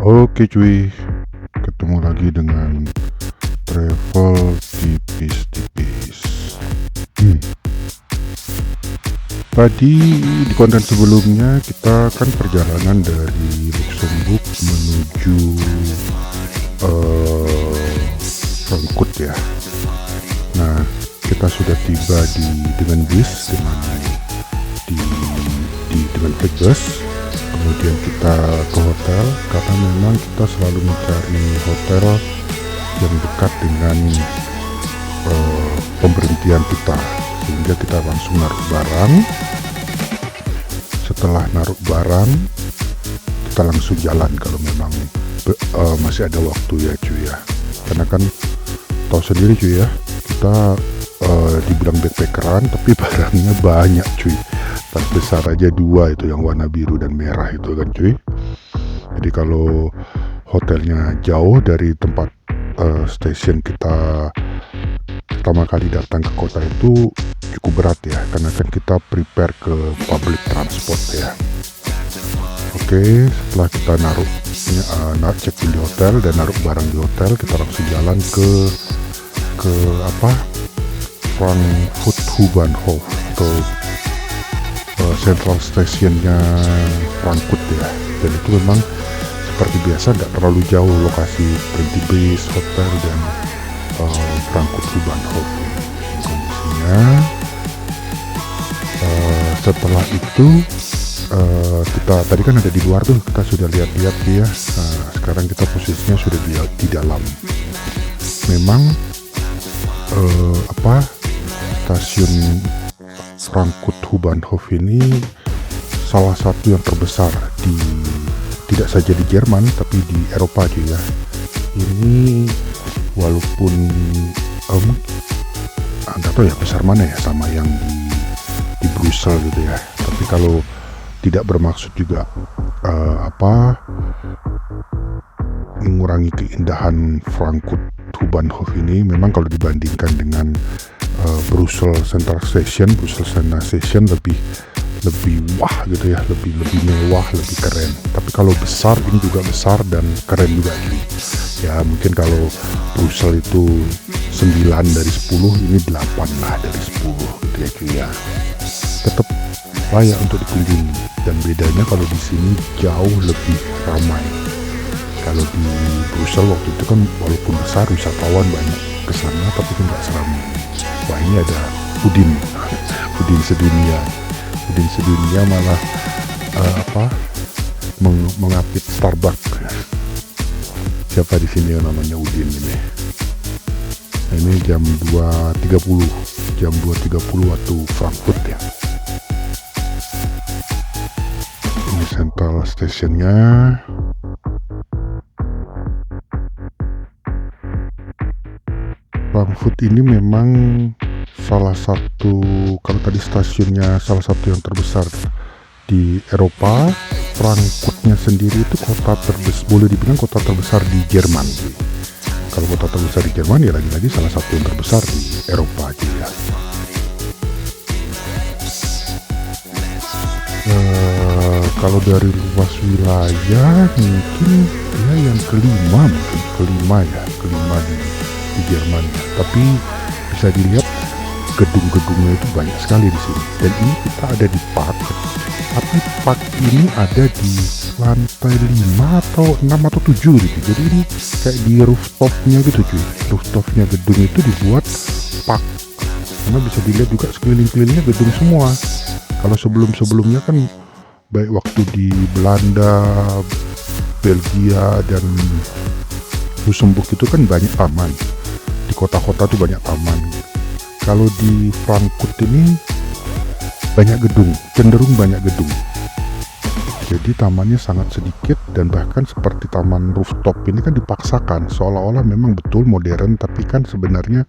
Oke cuy, ketemu lagi dengan travel tipis-tipis. Tadi di konten sebelumnya kita kan perjalanan dari Luxembourg menuju Frankfurt ya. Nah, kita sudah tiba dengan bis dengan Flixbus. Kemudian kita ke hotel karena memang kita selalu mencari hotel yang dekat dengan pemberhentian kita, sehingga kita langsung naruh barang. Setelah naruh barang kita langsung jalan kalau memang masih ada waktu ya cuy ya, karena kan tahu sendiri cuy ya, kita dibilang backpackeran tapi barangnya banyak cuy. Tas besar aja 2 itu, yang warna biru dan merah itu kan cuy. Jadi kalau hotelnya jauh dari tempat stasiun kita pertama kali datang ke kota itu cukup berat ya, karena kan kita prepare ke public transport ya. Oke, setelah kita check in di hotel dan naruh barang di hotel, kita langsung jalan ke Frankfurt Hauptbahnhof atau Central Stationnya Frankfurt ya. Dan itu memang seperti biasa tidak terlalu jauh lokasi berhenti bis, hotel dan Frankfurt Hauptbahnhof kondisinya. Setelah itu kita tadi kan ada di luar tuh, kita sudah lihat-lihat ya. Sekarang kita posisinya sudah di dalam. Memang stasiun Frankfurt Hauptbahnhof ini salah satu yang terbesar tidak saja di Jerman tapi di Eropa juga ya. Ini walaupun nggak tahu ya besar mana ya sama yang di Brussel gitu ya, tapi kalau tidak bermaksud juga mengurangi keindahan Frankfurt Hauptbahnhof ini. Memang kalau dibandingkan dengan Brussels Central Station lebih wah gitu ya, lebih mewah, lebih keren. Tapi kalau besar, ini juga besar dan keren juga cuy. Ya mungkin kalau Brussels itu 9 dari 10, ini 8 lah dari 10 gitu ya cuy ya. Tetap layak untuk dikunjungi, dan bedanya kalau di sini jauh lebih ramai. Kalau di Brussels waktu itu kan walaupun besar, wisatawan banyak kesana, tapi kan nggak seramai. Wah, ini ada Udin sedunia malah mengapit Starbucks. Siapa di sini yang namanya Udin ini? Nah, ini jam 2.30 waktu Frankfurt ya. Ini Central Stationnya. Frankfurt ini memang salah satu, kalau tadi stasiunnya salah satu yang terbesar di Eropa, Frankfurtnya sendiri itu boleh dibilang kota terbesar di Jerman. Kalau kota terbesar di Jerman ya lagi-lagi salah satu yang terbesar di Eropa aja ya. Kalau dari luas wilayah mungkin ya yang kelima di Jerman, tapi bisa dilihat gedung-gedungnya itu banyak sekali di sini. Dan ini kita ada di park, tapi park ini ada di lantai 5 atau 6 atau 7 gitu. Jadi ini kayak di rooftopnya gitu cuy. Rooftopnya gedung itu dibuat park, karena bisa dilihat juga sekeliling-kelilingnya gedung semua. Kalau sebelumnya kan baik waktu di Belanda, Belgia dan Luxembourg itu kan banyak taman. Di kota-kota tuh banyak taman. Kalau di Frankfurt ini cenderung banyak gedung. Jadi tamannya sangat sedikit, dan bahkan seperti taman rooftop ini kan dipaksakan, seolah-olah memang betul modern, tapi kan sebenarnya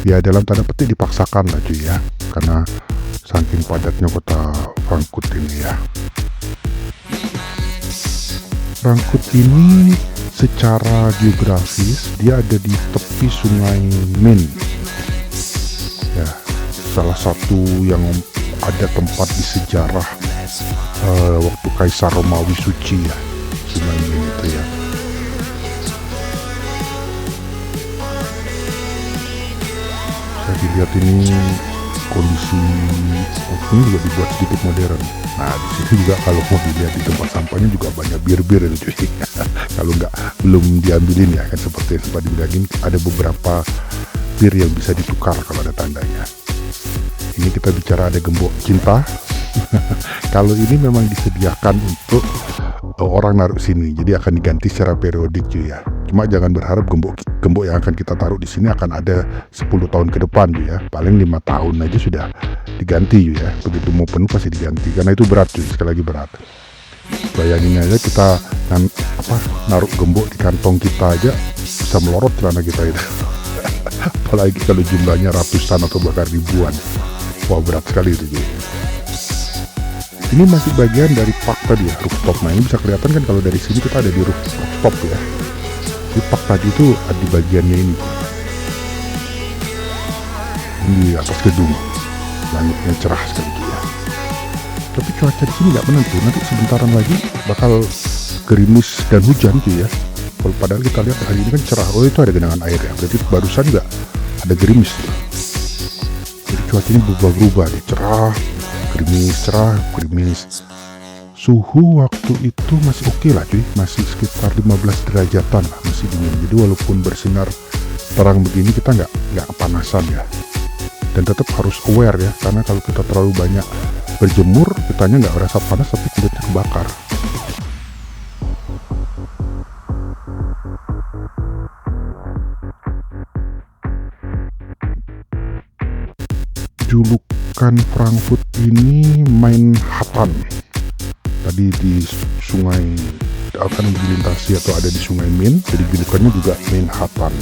ya dalam tanda petik dipaksakan lah cuy ya, karena saking padatnya kota Frankfurt ini ya. Frankfurt ini secara geografis dia ada di tepi sungai Main ya, salah satu yang ada tempat di sejarah waktu Kaisar Romawi suci ya, sungai Main itu ya. Saya dilihat ini kondisi ini juga dibuat sedikit modern. Nah di sini juga kalau mau dilihat di tempat sampahnya juga banyak bir-bir itu cuy. Kalau belum diambilin ya kan, seperti yang sempat dibilangin ada beberapa bir yang bisa ditukar kalau ada tandanya. Ini kita bicara ada gembok cinta. Kalau ini memang disediakan untuk orang naruh sini, jadi akan diganti secara periodik cuy ya. Cuma jangan berharap gembok yang akan kita taruh di sini akan ada 10 tahun ke depan cuy ya. Paling 5 tahun aja sudah diganti cuy ya. Begitu mau penuh pasti diganti, karena itu berat cuy, sekali lagi berat. Bayangin aja kita naruh gembok di kantong kita aja bisa melorot celana kita itu. Apalagi kalau jumlahnya ratusan atau bahkan ribuan. Wah berat sekali itu cuy. Ini masih bagian dari park tadi ya, rooftop. Nah ini bisa kelihatan kan kalau dari sini kita ada di rooftop ya. Di park tadi itu ada di bagiannya ini. Ini di atas gedung, langitnya cerah sekali ya. Tapi cuaca di sini nggak menentu. Nanti sebentaran lagi bakal gerimis dan hujan cuy ya. Kalau padahal kita lihat hari ini kan cerah. Oh itu ada genangan air ya. Berarti barusan nggak ada gerimis tuh. Jadi cuacanya berubah-ubah nih, cerah, gerimis. Suhu waktu itu masih oke lah cuy, masih sekitar 15 derajatan lah, masih dingin. Jadi walaupun bersinar terang begini kita nggak kepanasan ya. Dan tetap harus aware ya, karena kalau kita terlalu banyak berjemur, kitanya nggak merasa panas tapi kulitnya kebakar. Julukan Frankfurt ini Manhattan. Tadi di sungai akan dilintasi atau ada di sungai Main, jadi julukannya juga Manhattan.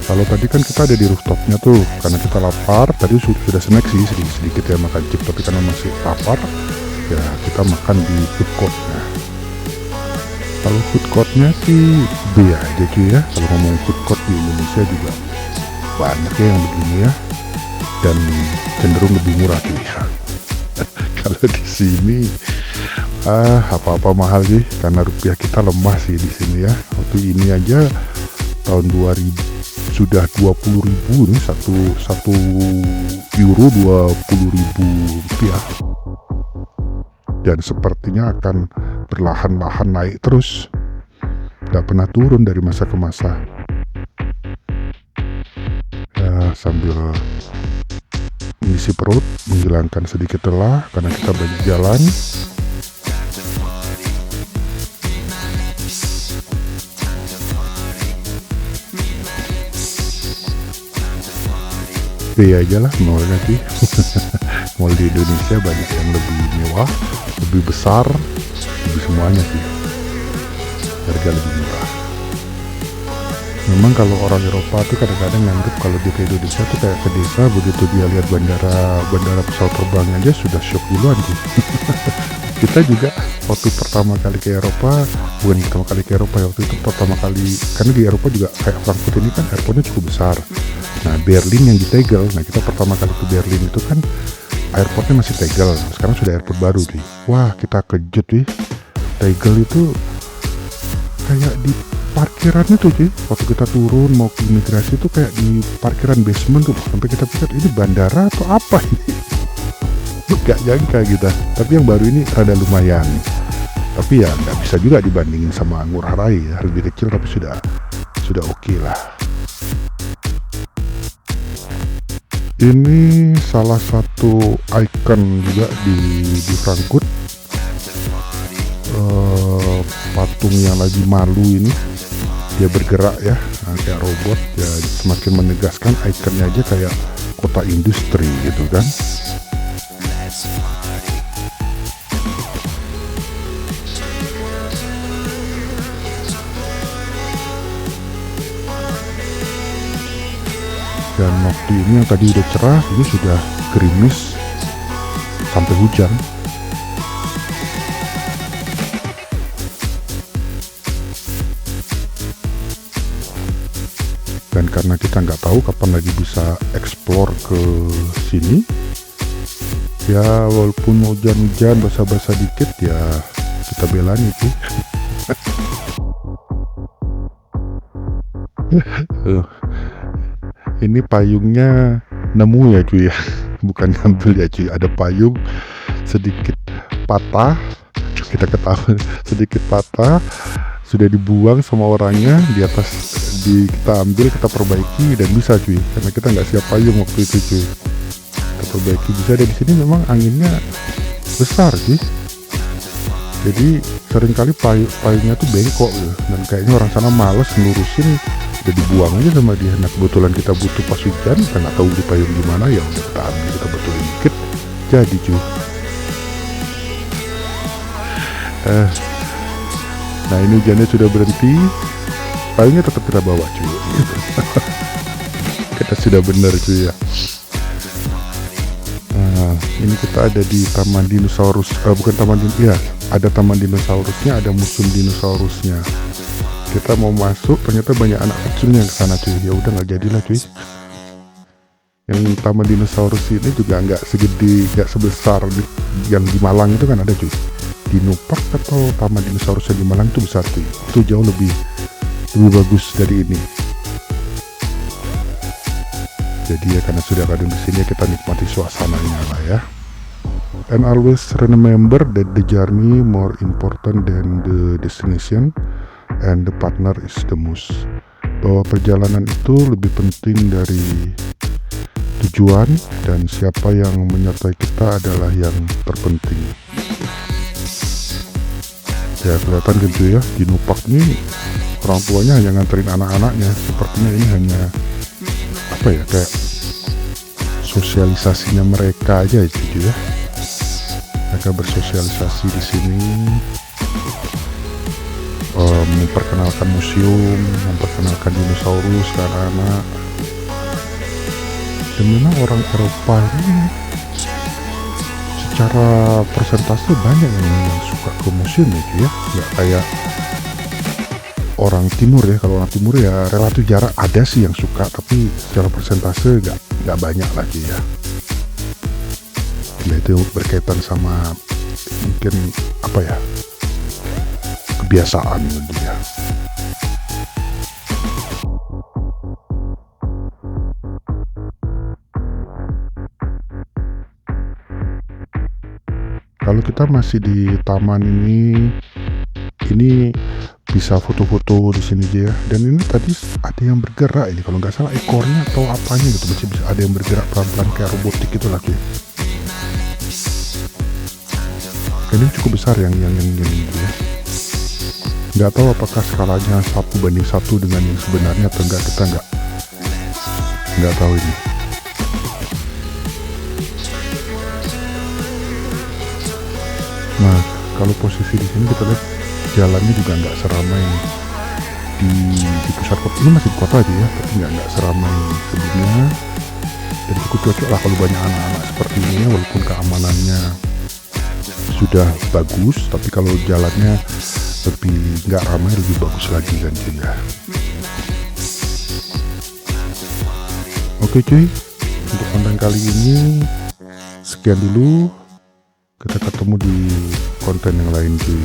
Kalau tadi kan kita ada di rooftopnya tuh, karena kita lapar. Tadi sudah snack sih sedikit ya, makan chip, tapi karena masih lapar ya kita makan di food courtnya. Kalau food courtnya sih B aja cuy ya. Kalau ngomong food court di Indonesia juga banyak ya yang begini ya, dan cenderung lebih murah cuy ya. Kalau di sini apa-apa mahal sih, karena rupiah kita lemah sih di sini ya. Waktu ini aja tahun 2000 sudah 20.000 nih, satu euro 20.000 rupiah. Dan sepertinya akan perlahan-lahan naik terus, nggak pernah turun dari masa ke masa. Ya, sambil mengisi perut, menghilangkan sedikit lelah karena kita banyak jalan. B aja lah malnya sih. Mall di Indonesia banyak yang lebih mewah, lebih besar, lebih semuanya sih, harga lebih murah. Memang kalau orang Eropa tuh kadang-kadang nganggep kalau dia ke Indonesia tuh kayak ke desa, begitu dia lihat bandara pesawat terbang aja sudah shock duluan sih. Kita juga waktu pertama kali ke Eropa, bukan pertama kali ke Eropa ya, waktu itu pertama kali, karena di Eropa juga kayak Frankfurt ini kan airportnya cukup besar. Nah Berlin yang di Tegel, nah kita pertama kali ke Berlin itu kan airportnya masih Tegel, sekarang sudah airport baru nih. Wah kita kejut nih, Tegel itu kayak di parkirannya tuh cuy, waktu kita turun mau ke imigrasi tuh kayak di parkiran basement tuh, sampai kita pikir ini bandara atau apa ini. Gak jangka kita, tapi yang baru ini rada lumayan, tapi ya nggak bisa juga dibandingin sama Ngurah Rai ya, lebih kecil tapi sudah oke lah. Ini salah satu ikon juga di Frankfurt, patung yang lagi malu ini, dia bergerak ya, kayak robot ya, semakin menegaskan ikonnya aja kayak kota industri gitu kan. Dan waktu ini yang tadi udah cerah, ini sudah gerimis sampai hujan. Dan karena kita nggak tahu kapan lagi bisa explore ke sini, ya walaupun hujan-hujan basah-basah dikit ya kita belani cuy. Ini payungnya nemu ya cuy ya, bukan ngambil ya cuy. Ada payung sedikit patah, kita ketahui sedikit patah, sudah dibuang sama orangnya di atas, kita ambil, kita perbaiki dan bisa cuy, karena kita nggak siap payung waktu itu cuy. Kita perbaiki bisa, dan di sini memang anginnya besar cuy, jadi seringkali payungnya tuh bengkok gitu. Dan kayaknya orang sana males ngelurusin, udah dibuang aja sama dia. Nah kebetulan kita butuh pas hujan, kita nggak tahu di payung gimana, ya udah kita ambil, kita betulin dikit, jadi cuy. Nah ini hujannya sudah berhenti, payungnya tetap kita bawa cuy. Kita sudah bener cuy ya. Nah ini kita ada di Taman Dinosaurus, bukan Taman ya, ada Taman Dinosaurusnya, ada museum dinosaurusnya. Kita mau masuk, ternyata banyak anak kecilnya ke sana cuy. Ya udah nggak jadilah cuy. Yang Taman Dinosaurus ini juga nggak segede, nggak sebesar yang di Malang itu kan ada cuy. Dino Park atau Taman Dinosaurusnya di Malang itu besar cuy. Itu jauh lebih bagus dari ini. Jadi ya karena sudah kadang di sini, kita nikmati suasananya lah ya. And always remember that the journey more important than the destination, and the partner is the most. Bahwa perjalanan itu lebih penting dari tujuan, dan siapa yang menyertai kita adalah yang terpenting. Ya kelihatan gitu ya, di Nupak ini orang tuanya hanya nganterin anak-anaknya. Sepertinya ini hanya apa ya, kayak sosialisasinya mereka aja gitu ya. Mereka bersosialisasi di sini, memperkenalkan museum, memperkenalkan dinosaurus ke anak-anak. Dan memang orang Eropa ini secara persentase banyak yang suka ke museum ya, nggak kayak orang timur ya. Kalau orang timur ya relatif jarang, ada sih yang suka, tapi secara persentase nggak banyak lagi ya. Ya itu berkaitan sama mungkin apa ya, kebiasaan gitu ya. Kalau kita masih di taman ini bisa foto-foto di sini aja ya. Dan ini tadi ada yang bergerak ini, kalau nggak salah ekornya atau apanya gitu, masih bisa ada yang bergerak pelan-pelan kayak robotik gitu lagi. Ini cukup besar yang gitu ya. Nggak tahu apakah skalanya 1:1 dengan yang sebenarnya atau enggak, kita nggak tahu ini. Nah, kalau posisi di sini kita lihat jalannya juga nggak seramai di pusat kota. Ini masih di kota aja ya, tapi nggak seramai sebelumnya. Dan cukup cocok lah kalau banyak anak-anak seperti ini ya, walaupun keamanannya sudah bagus, tapi kalau jalannya lebih nggak ramai, lebih bagus lagi kan cuy ya. Oke cuy, untuk konten kali ini sekian dulu. Kita ketemu di konten yang lain cuy.